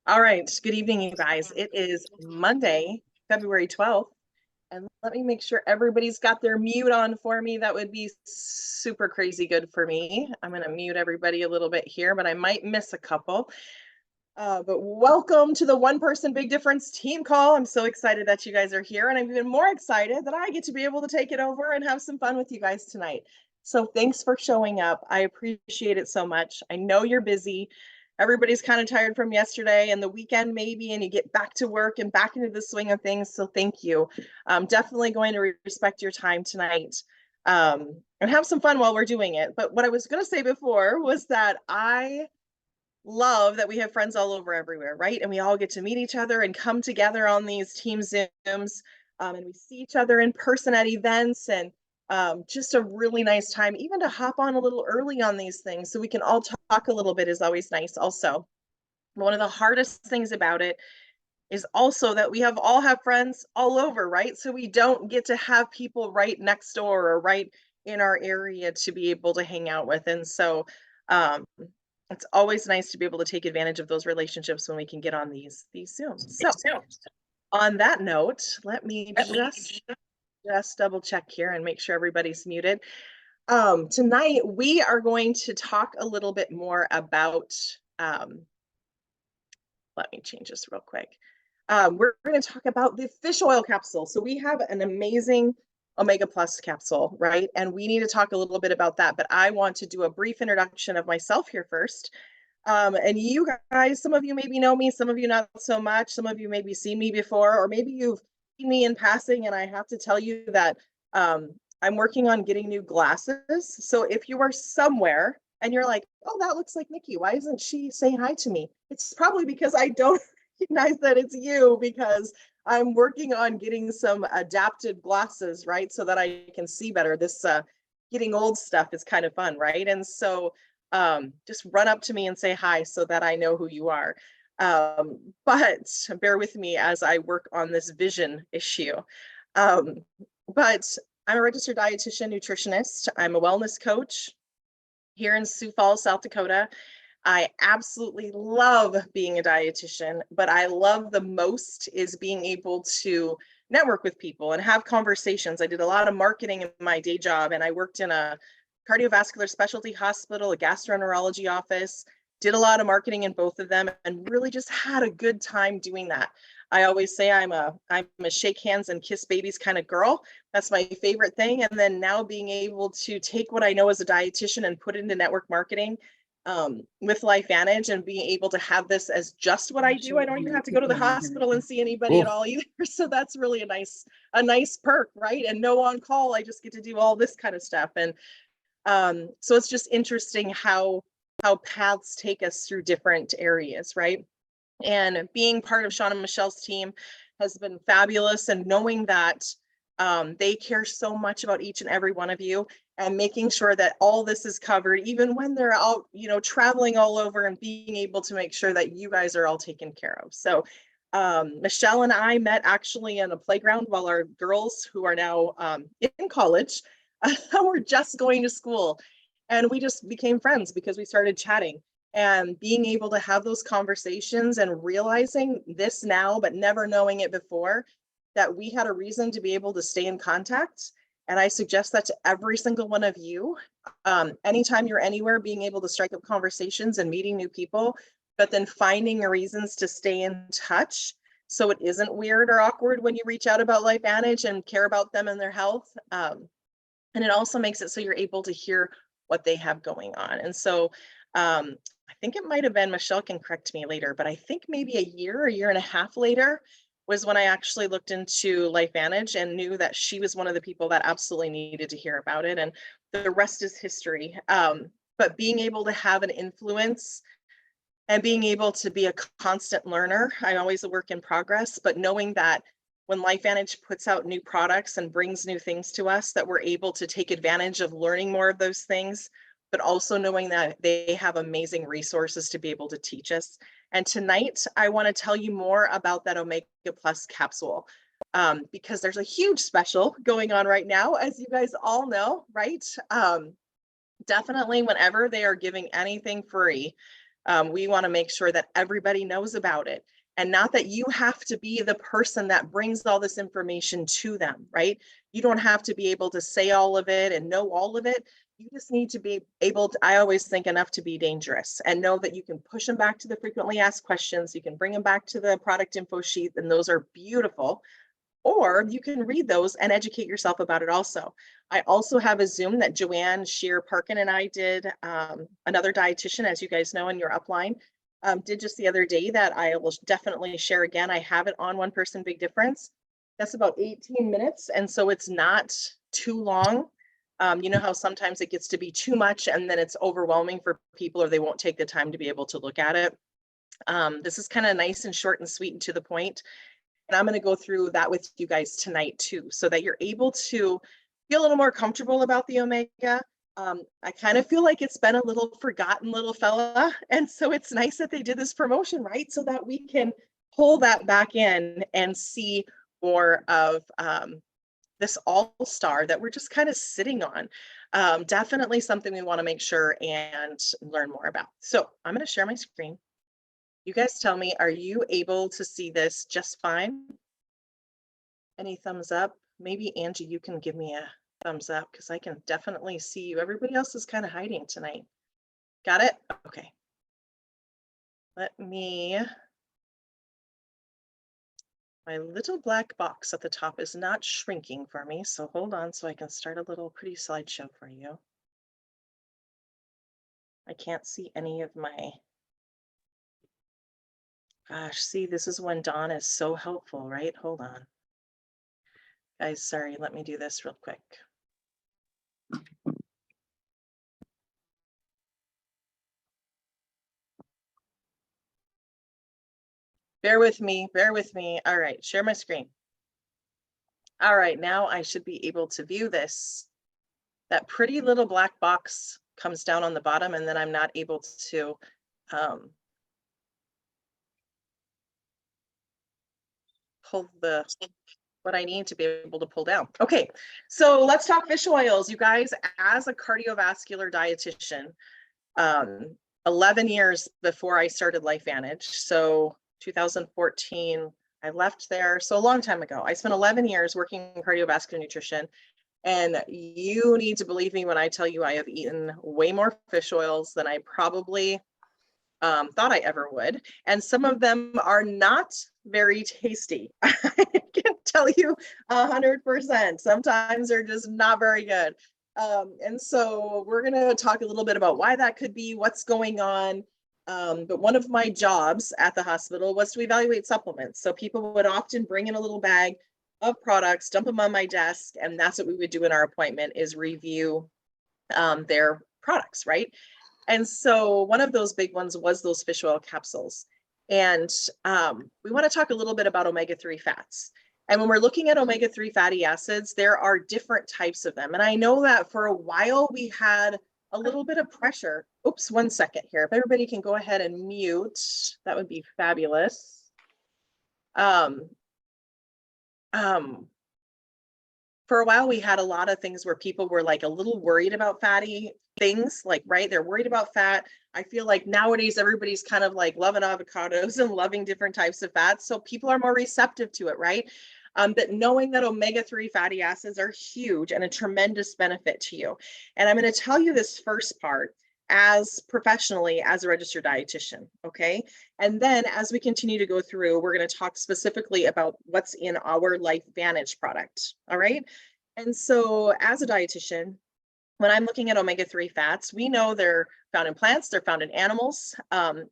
All right. Good evening, you guys. It is Monday, February 12th. And let me make sure everybody's got their mute on for me. That would be super crazy good for me. I'm going to mute everybody a little bit here, but I might miss a couple. But welcome to the One Person Big Difference team call. I'm so excited that you guys are here. And I'm even more excited that I get to be able to take it over and have some fun with you guys tonight. So thanks for showing up. I appreciate it so much. I know you're busy. Everybody's kind of tired from yesterday and the weekend maybe, and you get back to work and back into the swing of things. So thank you. I'm definitely going to respect your time tonight and have some fun while we're doing it. But what I was going to say before was that I love that we have friends all over everywhere, right? And we all get to meet each other and come together on these team Zooms, and we see each other in person at events, and just a really nice time. Even to hop on a little early on these things so we can all talk a little bit is always nice. Also, one of the hardest things about it is also that we all have friends all over, right? So we don't get to have people right next door or right in our area to be able to hang out with. And so um, it's always nice to be able to take advantage of those relationships when we can get on these Zooms. So on that note, let me just double check here and make sure everybody's muted. Tonight we are going to talk a little bit more about, let me change this real quick. We're going to talk about the fish oil capsule. So we have an amazing Omega Plus capsule, right? And we need to talk a little bit about that, but I want to do a brief introduction of myself here first. And you guys, some of you maybe know me, some of you not so much, some of you maybe seen me before, or maybe you've seen me in passing, and I have to tell you that I'm working on getting new glasses. So if you are somewhere and you're like, oh, that looks like Nikki, why isn't she saying hi to me? It's probably because I don't recognize that it's you, because I'm working on getting some adapted glasses, right? So that I can see better. This getting old stuff is kind of fun, right? And so just run up to me and say hi so that I know who you are. But bear with me as I work on this vision issue. But I'm a registered dietitian nutritionist. I'm a wellness coach here in Sioux Falls, South Dakota. I absolutely love being a dietitian, but I love the most is being able to network with people and have conversations. I did a lot of marketing in my day job, and I worked in a cardiovascular specialty hospital, a gastroenterology office, did a lot of marketing in both of them, and really just had a good time doing that. I always say I'm a shake hands and kiss babies kind of girl. That's my favorite thing. And then now being able to take what I know as a dietitian and put it into network marketing with LifeVantage, and being able to have this as just what I do. I don't even have to go to the hospital and see anybody at all either. So that's really a nice perk, right? And no on call. I just get to do all this kind of stuff. And so it's just interesting how paths take us through different areas, right? And being part of Sean and Michelle's team has been fabulous, and knowing that they care so much about each and every one of you, and making sure that all this is covered, even when they're out, traveling all over, and being able to make sure that you guys are all taken care of. So Michelle and I met actually in a playground while our girls, who are now in college, were just going to school, and we just became friends because we started chatting. And being able to have those conversations and realizing this now, but never knowing it before, that we had a reason to be able to stay in contact. And I suggest that to every single one of you. Anytime you're anywhere, being able to strike up conversations and meeting new people, but then finding reasons to stay in touch so it isn't weird or awkward when you reach out about LifeVantage and care about them and their health. And it also makes it so you're able to hear what they have going on. And so I think it might have been, Michelle can correct me later, but I think maybe a year and a half later was when I actually looked into LifeVantage and knew that she was one of the people that absolutely needed to hear about it. And the rest is history. But being able to have an influence and being able to be a constant learner, I'm always a work in progress, but knowing that when LifeVantage puts out new products and brings new things to us, that we're able to take advantage of learning more of those things, but also knowing that they have amazing resources to be able to teach us. And tonight, I want to tell you more about that Omega Plus capsule, because there's a huge special going on right now, as you guys all know, right? Definitely whenever they are giving anything free, We want to make sure that everybody knows about it, and not that you have to be the person that brings all this information to them, right? You don't have to be able to say all of it and know all of it. You just need to be able to, I always think, enough to be dangerous, and know that you can push them back to the frequently asked questions. You can bring them back to the product info sheet, and those are beautiful. Or you can read those and educate yourself about it also. I also have a Zoom that Joanne Shear Parkin and I did, another dietitian, as you guys know, in your upline, did just the other day, that I will definitely share again. I have it on One Person Big Difference. That's about 18 minutes. And so it's not too long. You know how sometimes it gets to be too much and then it's overwhelming for people, or they won't take the time to be able to look at it. This is kind of nice and short and sweet and to the point. And I'm going to go through that with you guys tonight too, so that you're able to feel a little more comfortable about the omega. I kind of feel like it's been a little forgotten little fella. And so it's nice that they did this promotion, right? So that we can pull that back in and see more of this all-star that we're just kind of sitting on. Definitely something we want to make sure and learn more about. So I'm going to share my screen. You guys tell me, are you able to see this just fine? Any thumbs up? Maybe Angie, you can give me a thumbs up, because I can definitely see you. Everybody else is kind of hiding tonight. Got it? Okay. Let me, my little black box at the top is not shrinking for me, so hold on so I can start a little pretty slideshow for you. I can't see any of my, gosh, see, this is when Dawn is so helpful, right? Hold on. Guys, sorry, let me do this real quick. Bear with me, bear with me. All right, share my screen. All right, now I should be able to view this. That pretty little black box comes down on the bottom, and then I'm not able to pull what I need to be able to pull down. Okay, so let's talk fish oils, you guys. As a cardiovascular dietitian, 11 years before I started LifeVantage, so 2014, I left there, so a long time ago. I spent 11 years working in cardiovascular nutrition, and you need to believe me when I tell you I have eaten way more fish oils than I probably thought I ever would. And some of them are not very tasty. I can tell you 100%. Sometimes they're just not very good. And so we're going to talk a little bit about why that could be, what's going on. But one of my jobs at the hospital was to evaluate supplements. So people would often bring in a little bag of products, dump them on my desk, and that's what we would do in our appointment, is review their products, right? And so one of those big ones was those fish oil capsules. And we want to talk a little bit about omega-3 fats. And when we're looking at omega-3 fatty acids, there are different types of them. And I know that for a while we had a little bit of pressure. Oops, 1 second here. If everybody can go ahead and mute, that would be fabulous. For a while, we had a lot of things where people were like a little worried about fatty things, like, right? They're worried about fat. I feel like nowadays everybody's kind of like loving avocados and loving different types of fats. So people are more receptive to it, right? But knowing that omega-3 fatty acids are huge and a tremendous benefit to you. And I'm going to tell you this first part as professionally as a registered dietitian, okay? And then as we continue to go through, we're going to talk specifically about what's in our LifeVantage product, all right? And so as a dietitian, when I'm looking at omega-3 fats, we know they're found in plants, they're found in animals.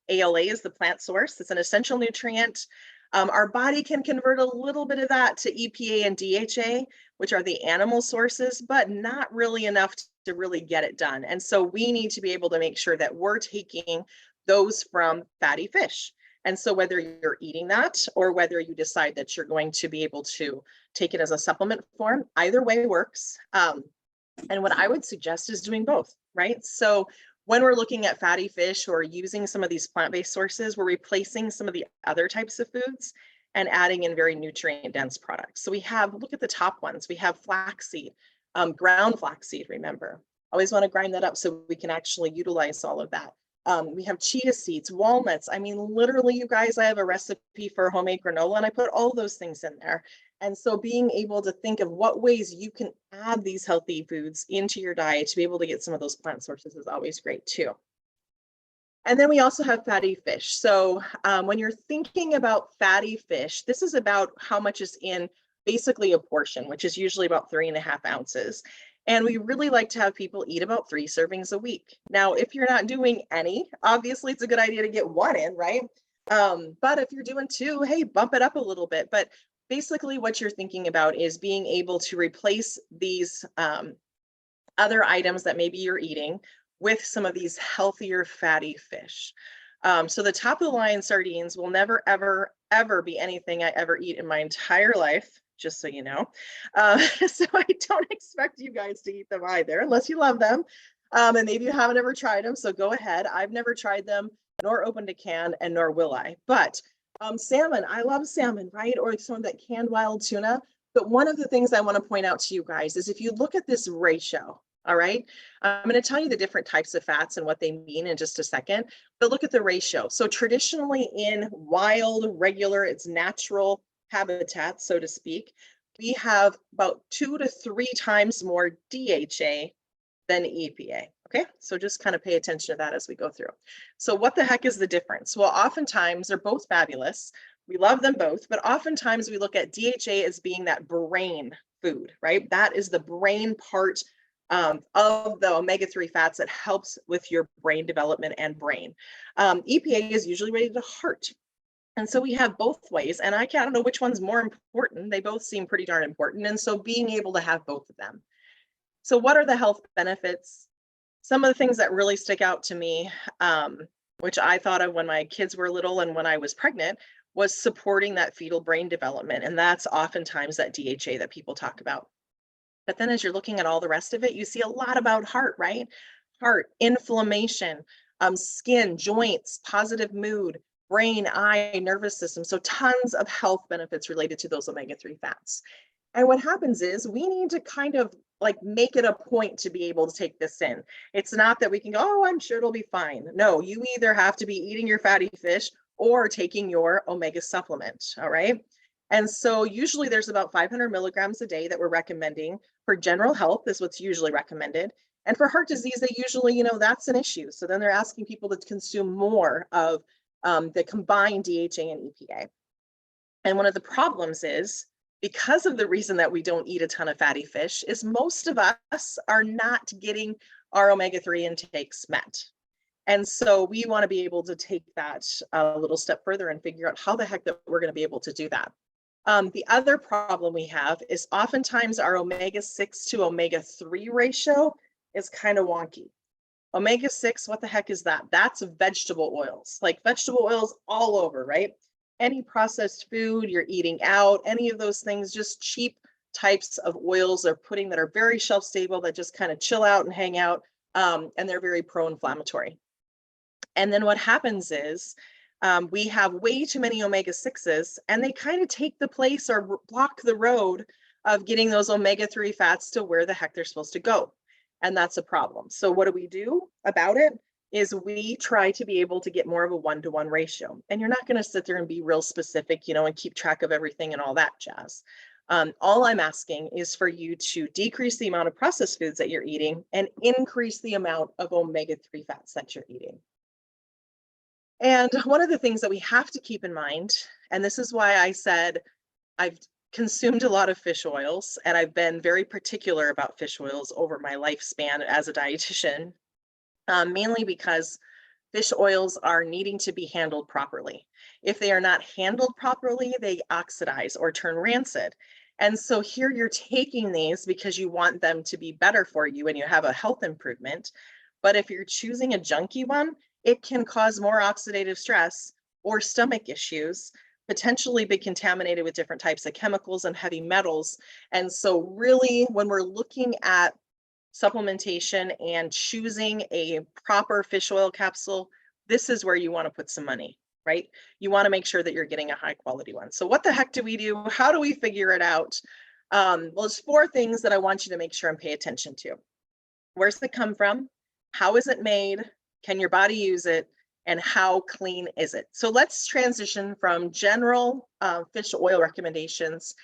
ALA is the plant source. It's an essential nutrient. Our body can convert a little bit of that to EPA and DHA, which are the animal sources, but not really enough to really get it done. And so we need to be able to make sure that we're taking those from fatty fish. And so whether you're eating that or whether you decide that you're going to be able to take it as a supplement form, either way works. And what I would suggest is doing both, right? So when we're looking at fatty fish or using some of these plant-based sources, we're replacing some of the other types of foods and adding in very nutrient-dense products. So we have, look at the top ones. We have flaxseed, ground flaxseed, remember. Always want to grind that up so we can actually utilize all of that. We have chia seeds, walnuts. I mean, literally, you guys, I have a recipe for homemade granola and I put all those things in there. And so being able to think of what ways you can add these healthy foods into your diet to be able to get some of those plant sources is always great too. And then we also have fatty fish. So when you're thinking about fatty fish, this is about how much is in basically a portion, which is usually about 3.5 ounces. And we really like to have people eat about 3 servings a week. Now, if you're not doing any, obviously it's a good idea to get 1 in, right? But if you're doing 2, hey, bump it up a little bit. But basically what you're thinking about is being able to replace these other items that maybe you're eating with some of these healthier fatty fish. So the top of the line sardines will never, ever, ever be anything I ever eat in my entire life, just so you know. So I don't expect you guys to eat them either, unless you love them. And maybe you haven't ever tried them, so go ahead. I've never tried them, nor opened a can, and nor will I. But salmon, I love salmon, right? Or some of that canned wild tuna. But one of the things I want to point out to you guys is if you look at this ratio, all right, I'm going to tell you the different types of fats and what they mean in just a second, but look at the ratio. So traditionally in wild, regular, it's natural habitat, so to speak, we have about 2 to 3 times more DHA than EPA. Okay, so just kind of pay attention to that as we go through. So what the heck is the difference? Well, oftentimes they're both fabulous. We love them both, but oftentimes we look at DHA as being that brain food, right? That is the brain part of the omega-3 fats that helps with your brain development and brain. EPA is usually related to heart. And so we have both ways, and I don't know which one's more important. They both seem pretty darn important. And so being able to have both of them. So what are the health benefits? Some of the things that really stick out to me, which I thought of when my kids were little and when I was pregnant, was supporting that fetal brain development. And that's oftentimes that DHA that people talk about. But then as you're looking at all the rest of it, you see a lot about heart, right? Heart, inflammation, skin, joints, positive mood, brain, eye, nervous system. So tons of health benefits related to those omega-3 fats. And what happens is we need to kind of like make it a point to be able to take this in. It's not that we can go, oh, I'm sure it'll be fine. No, you either have to be eating your fatty fish or taking your omega supplement, all right? And so usually there's about 500 milligrams a day that we're recommending for general health is what's usually recommended. And for heart disease, they usually, that's an issue. So then they're asking people to consume more of the combined DHA and EPA. And one of the problems is because of the reason that we don't eat a ton of fatty fish is most of us are not getting our omega-3 intakes met. And so we want to be able to take that a little step further and figure out how the heck that we're going to be able to do that. The other problem we have is oftentimes our omega-6 to omega-3 ratio is kind of wonky. Omega-6, what the heck is that? That's vegetable oils, like vegetable oils all over, right? Any processed food you're eating out, any of those things, just cheap types of oils they're putting that are very shelf stable, that just kind of chill out and hang out, and they're very pro-inflammatory. And then what happens is we have way too many omega-6s, and they kind of take the place or block the road of getting those omega-3 fats to where the heck they're supposed to go. And that's a problem. So what do we do about it? Is we try to be able to get more of a 1-to-1 ratio. And you're not going to sit there and be real specific, and keep track of everything and all that jazz. All I'm asking is for you to decrease the amount of processed foods that you're eating and increase the amount of omega-3 fats that you're eating. And one of the things that we have to keep in mind, and this is why I said I've consumed a lot of fish oils, and I've been very particular about fish oils over my lifespan as a dietitian, mainly because fish oils are needing to be handled properly. If they are not handled properly, they oxidize or turn rancid. And so here you're taking these because you want them to be better for you and you have a health improvement. But if you're choosing a junky one, it can cause more oxidative stress or stomach issues, potentially be contaminated with different types of chemicals and heavy metals. And so really, when we're looking at supplementation and choosing a proper fish oil capsule, this is where you want to put some money, right? You want to make sure that you're getting a high quality one. So what the heck do we do? How do we figure it out? Well, there's 4 things that I want you to make sure and pay attention to. Where's it come from? How is it made? Can your body use it? And how clean is it? So let's transition from general fish oil recommendations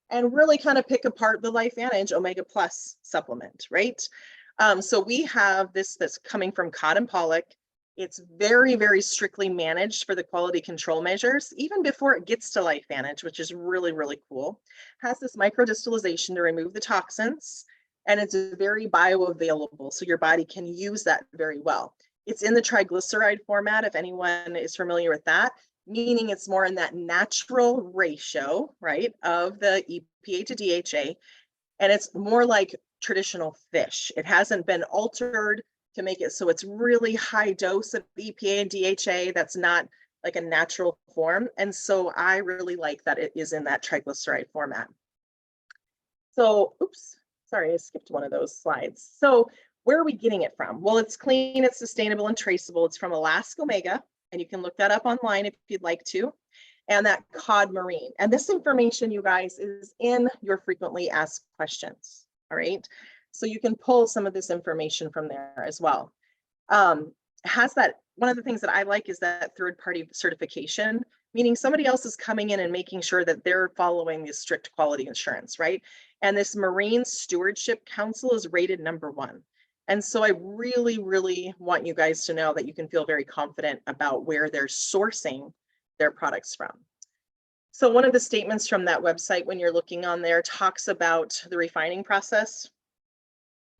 and really kind of pick apart the LifeVantage Omega Plus supplement, right? So we have this that's coming from Cod and Pollock. It's very, very strictly managed for the quality control measures, even before it gets to LifeVantage, which is really, really cool. Has this microdistillation to remove the toxins, and it's very bioavailable, so your body can use that very well. It's in the triglyceride format, if anyone is familiar with that, meaning it's more in that natural ratio, right, of the EPA to DHA, and it's more like traditional fish. It hasn't been altered to make it so it's really high dose of EPA and DHA that's not like a natural form. And so I really like that it is in that triglyceride format. So, oops, sorry, I skipped one of those slides. So where are we getting it from? Well, it's clean, it's sustainable, and traceable. It's from Alaska Omega, and you can look that up online if you'd like to, and that cod marine. And this information, you guys, is in your frequently asked questions, all right? So you can pull some of this information from there as well. Has that, one of the things that I like is that third-party certification, meaning somebody else is coming in and making sure that they're following the strict quality assurance, right? And this Marine Stewardship Council is rated #1. And so I really, really want you guys to know that you can feel very confident about where they're sourcing their products from. So one of the statements from that website when you're looking on there talks about the refining process.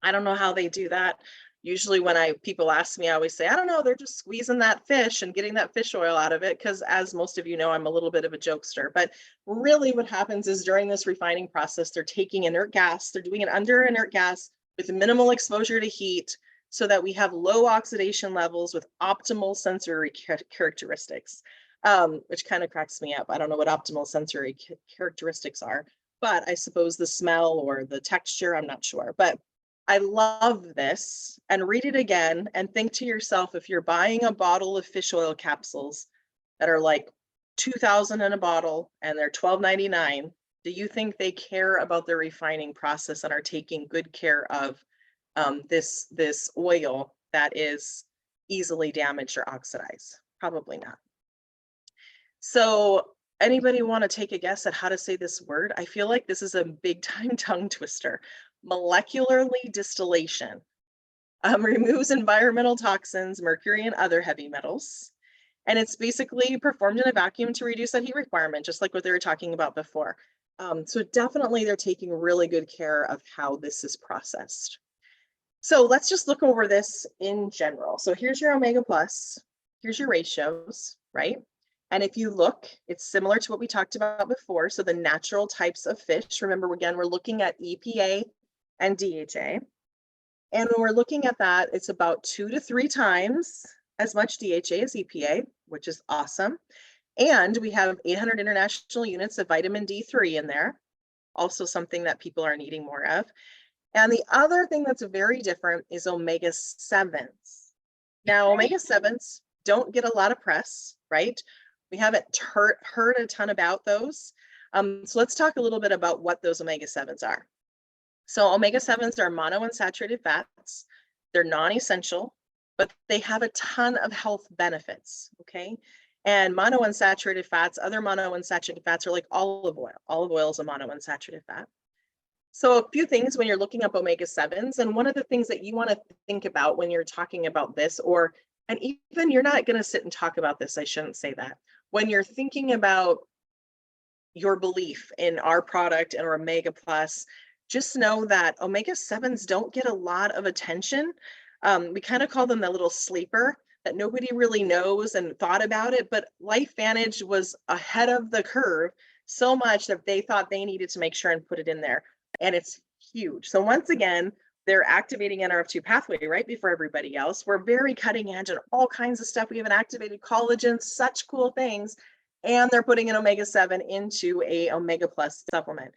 I don't know how they do that. Usually when people ask me, I always say, I don't know, they're just squeezing that fish and getting that fish oil out of it, because as most of you know, I'm a little bit of a jokester. But really what happens is during this refining process, they're taking inert gas, they're doing it under inert gas with minimal exposure to heat so that we have low oxidation levels with optimal sensory characteristics, which kind of cracks me up. I don't know what optimal sensory characteristics are, but I suppose the smell or the texture, I'm not sure. But I love this, and read it again and think to yourself, if you're buying a bottle of fish oil capsules that are like $2,000 in a bottle and they're $12.99, do you think they care about their refining process and are taking good care of this oil that is easily damaged or oxidized? Probably not. So anybody want to take a guess at how to say this word? I feel like this is a big time tongue twister. Molecularly distillation removes environmental toxins, mercury, and other heavy metals. And it's basically performed in a vacuum to reduce that heat requirement, just like what they were talking about before. So definitely they're taking really good care of how this is processed. So let's just look over this in general. So here's your Omega Plus, here's your ratios, right? And if you look, it's similar to what we talked about before. So the natural types of fish, remember, again, we're looking at EPA and DHA. And when we're looking at that, it's about 2 to 3 times as much DHA as EPA, which is awesome. And we have 800 international units of vitamin D3 in there, also something that people are needing more of. And the other thing that's very different is omega 7s. Now, omega 7s don't get a lot of press, right? We haven't heard a ton about those. So let's talk a little bit about what those omega 7s are. So omega 7s are monounsaturated fats. They're non-essential, but they have a ton of health benefits, okay? And monounsaturated fats, other monounsaturated fats are like olive oil. Olive oil is a monounsaturated fat. So a few things when you're looking up omega 7s, and one of the things that you want to think about when you're talking about this, and even you're not going to sit and talk about this, I shouldn't say that. When you're thinking about your belief in our product and our Omega Plus, just know that omega 7s don't get a lot of attention. We kind of call them the little sleeper that nobody really knows and thought about it, but LifeVantage was ahead of the curve so much that they thought they needed to make sure and put it in there. And it's huge. So once again, they're activating NRF2 pathway right before everybody else. We're very cutting edge on all kinds of stuff. We have an activated collagen, such cool things. And they're putting an omega 7 into a omega plus supplement.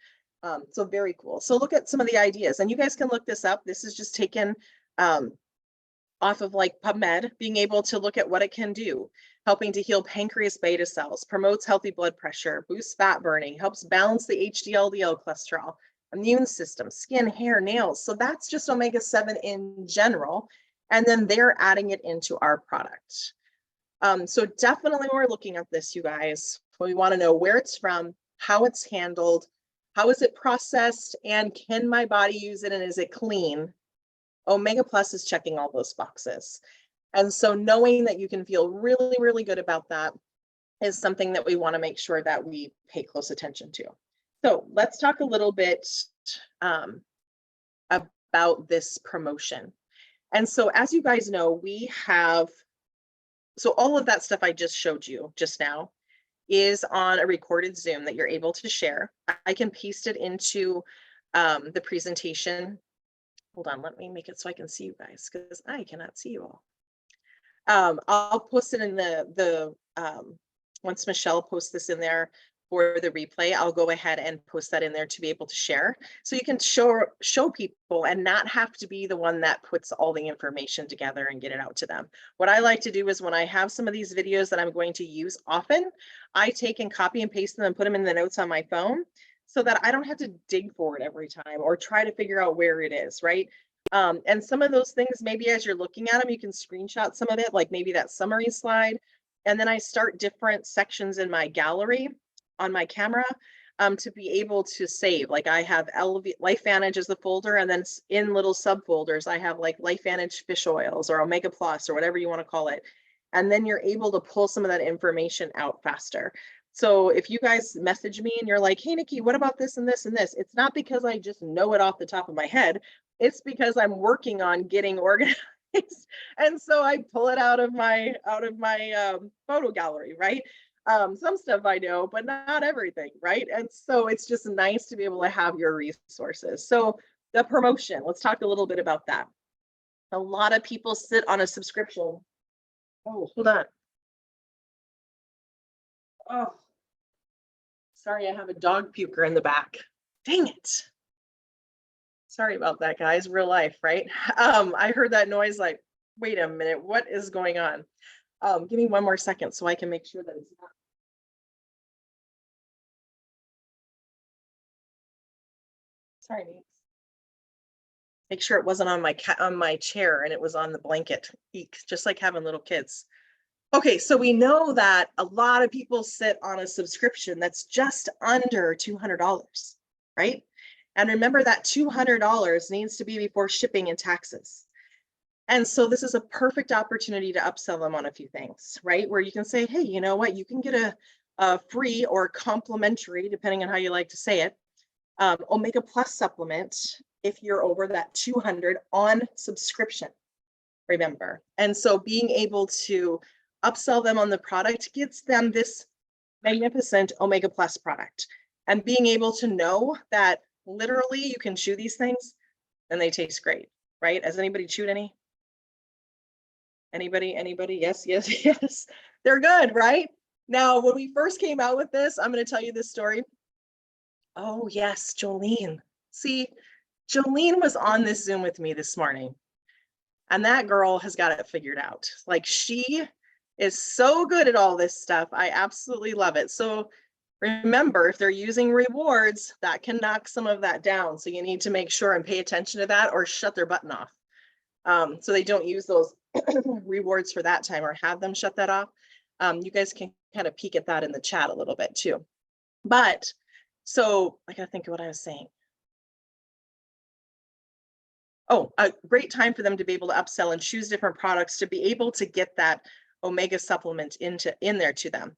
So very cool. So look at some of the ideas, and you guys can look this up. This is just taken off of like PubMed, being able to look at what it can do, helping to heal pancreas beta cells, promotes healthy blood pressure, boosts fat burning, helps balance the HDL-LDL cholesterol, immune system, skin, hair, nails. So that's just omega 7 in general. and then they're adding it into our product. So definitely when we're looking at this, you guys, we want to know where it's from, how it's handled, how is it processed, and can my body use it, and is it clean? Omega Plus is checking all those boxes. And so knowing that you can feel really, really good about that is something that we want to make sure that we pay close attention to. So let's talk a little bit about this promotion. And so as you guys know, we have, so all of that stuff I just showed you just now is on a recorded Zoom that you're able to share. I can paste it into the presentation. Hold on, let me make it so I can see you guys, because I cannot see you all. I'll post it in the once Michelle posts this in there for the replay, I'll go ahead and post that in there to be able to share. So you can show people and not have to be the one that puts all the information together and get it out to them. What I like to do is when I have some of these videos that I'm going to use often, I take and copy and paste them and put them in the notes on my phone so that I don't have to dig for it every time or try to figure out where it is, right? And some of those things, maybe as you're looking at them, you can screenshot some of it, like maybe that summary slide. And then I start different sections in my gallery on my camera to be able to save. Like I have LifeVantage as the folder, and then in little subfolders, I have like LifeVantage fish oils or Omega Plus or whatever you want to call it. And then you're able to pull some of that information out faster. So if you guys message me and you're like, hey, Nikki, what about this and this and this? It's not because I just know it off the top of my head. It's because I'm working on getting organized. And so I pull it out of my photo gallery, right? Some stuff I know, but not everything, right? And so it's just nice to be able to have your resources. So the promotion, let's talk a little bit about that. A lot of people sit on a subscription. Oh, hold on. Oh, sorry, I have a dog puker in the back. Dang it. Sorry about that, guys. Real life, right? I heard that noise like, wait a minute, what is going on? Give me one more second so I can make sure that it's not. Sorry, Nate. Make sure it wasn't on my chair and it was on the blanket. Eek, just like having little kids. Okay, so we know that a lot of people sit on a subscription that's just under $200, right? And remember that $200 needs to be before shipping and taxes. And so this is a perfect opportunity to upsell them on a few things, right? Where you can say, hey, you know what? You can get a free or complimentary, depending on how you like to say it, Omega Plus supplement if you're over that 200 on subscription, remember. And so being able to upsell them on the product gets them this magnificent Omega Plus product. And being able to know that literally you can chew these things and they taste great, right? Has anybody chewed any? Anybody? Yes, yes, yes. They're good, right? Now, when we first came out with this, I'm going to tell you this story. Oh, yes, Jolene. See, Jolene was on this Zoom with me this morning, and that girl has got it figured out. Like, she is so good at all this stuff. I absolutely love it. So remember, if they're using rewards, that can knock some of that down. So you need to make sure and pay attention to that or shut their button off. So they don't use those rewards for that time or have them shut that off. You guys can kind of peek at that in the chat a little bit too. But so I gotta think of what I was saying. Oh, a great time for them to be able to upsell and choose different products to be able to get that Omega supplement in there to them.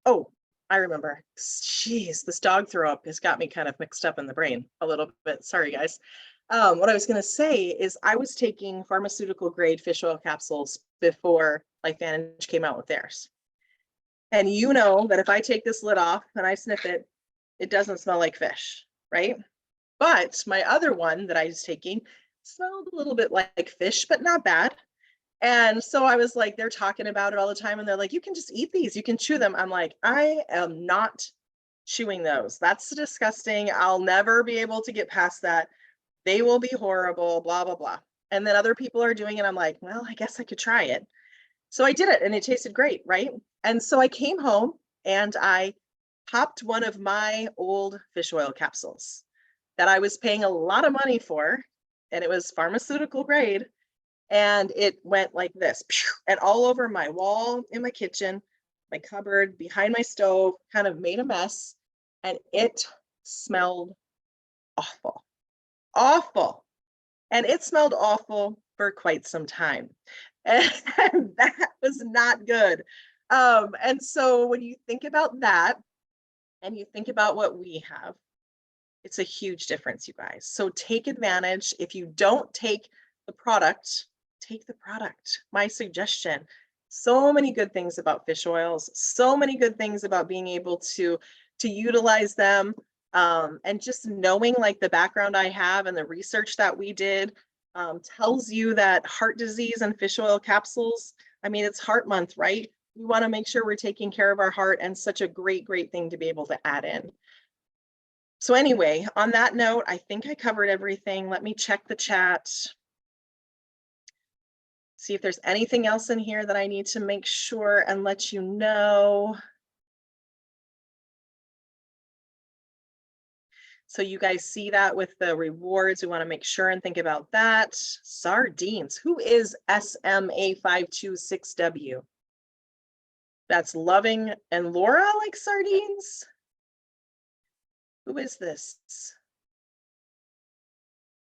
Oh, I remember. Jeez, this dog throw up has got me kind of mixed up in the brain a little bit. Sorry, guys. What I was going to say is I was taking pharmaceutical grade fish oil capsules before LifeVantage came out with theirs. And you know that if I take this lid off and I sniff it, it doesn't smell like fish, right? But my other one that I was taking smelled a little bit like fish, but not bad. And so I was like, they're talking about it all the time. And they're like, you can just eat these. You can chew them. I'm like, I am not chewing those. That's disgusting. I'll never be able to get past that. They will be horrible, blah, blah, blah. And then other people are doing it. I'm like, well, I guess I could try it. So I did it and it tasted great, right? And so I came home and I popped one of my old fish oil capsules that I was paying a lot of money for, and it was pharmaceutical grade. and it went like this, and all over my wall in my kitchen, my cupboard, behind my stove, kind of made a mess, and it smelled awful, awful. And it smelled awful for quite some time. And that was not good. And so when you think about that and you think about what we have, it's a huge difference, you guys. So take advantage. If you don't take the product, take the product. My suggestion. So many good things about fish oils, so many good things about being able to utilize them. And just knowing like the background I have and the research that we did tells you that heart disease and fish oil capsules, I mean, it's heart month, right? We want to make sure we're taking care of our heart, and such a great, great thing to be able to add in. So anyway, on that note, I think I covered everything. Let me check the chat. See if there's anything else in here that I need to make sure and let you know. So you guys see that with the rewards, we want to make sure and think about that. Sardines. Who is SMA526W? That's Loving and Laura like sardines? Who is this?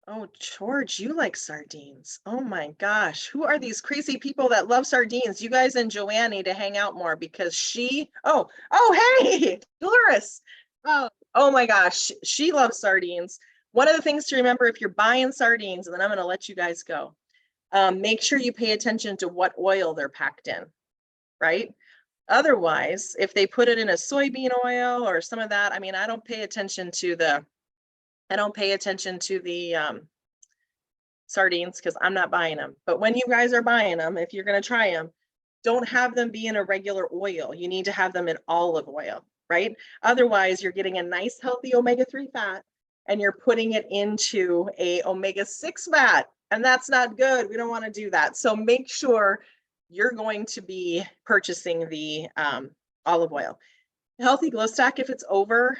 Oh, George, you like sardines. Oh my gosh. Who are these crazy people that love sardines? You guys and Joanne need to hang out more, because oh, hey, Dolores. Oh my gosh, she loves sardines. One of the things to remember if you're buying sardines, and then I'm going to let you guys go, make sure you pay attention to what oil they're packed in, right? Otherwise, if they put it in a soybean oil or some of that, I mean, I don't pay attention to the sardines because I'm not buying them. But when you guys are buying them, if you're going to try them, don't have them be in a regular oil. You need to have them in olive oil, right? Otherwise, you're getting a nice healthy omega-3 fat and you're putting it into a omega-6 fat, and that's not good. We don't want to do that. So make sure you're going to be purchasing the olive oil. Healthy Glow Stack, if it's over,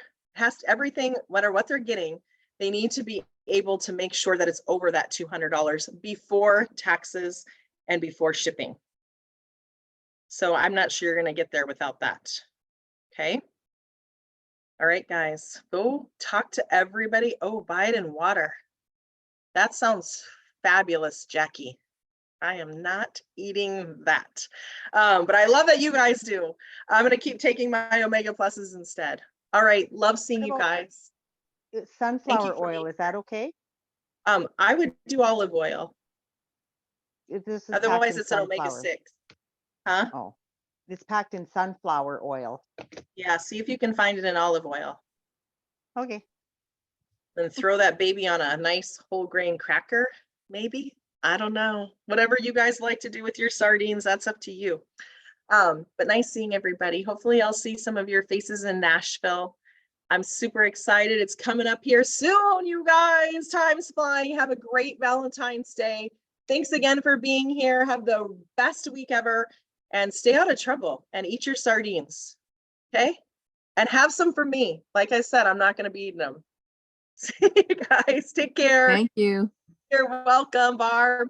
everything, no matter what they're getting, they need to be able to make sure that it's over that $200 before taxes and before shipping. So I'm not sure you're going to get there without that. Okay. All right, guys, go talk to everybody. Oh, buy it in water. That sounds fabulous, Jackie. I am not eating that. But I love that you guys do. I'm going to keep taking my Omega Pluses instead. All right. Love seeing you guys. Sunflower oil, is that okay? I would do olive oil. If this is Otherwise, it's an omega-6. Huh? Oh, it's packed in sunflower oil. Yeah, see if you can find it in olive oil. Okay. Then throw that baby on a nice whole grain cracker, maybe. I don't know. Whatever you guys like to do with your sardines, that's up to you. But nice seeing everybody. Hopefully I'll see some of your faces in Nashville. I'm super excited. It's coming up here soon, you guys. Time's flying. Have a great Valentine's Day. Thanks again for being here. Have the best week ever, and stay out of trouble and eat your sardines. Okay? And have some for me. Like I said, I'm not going to be eating them. See you guys. Take care. Thank you. You're welcome, Barb.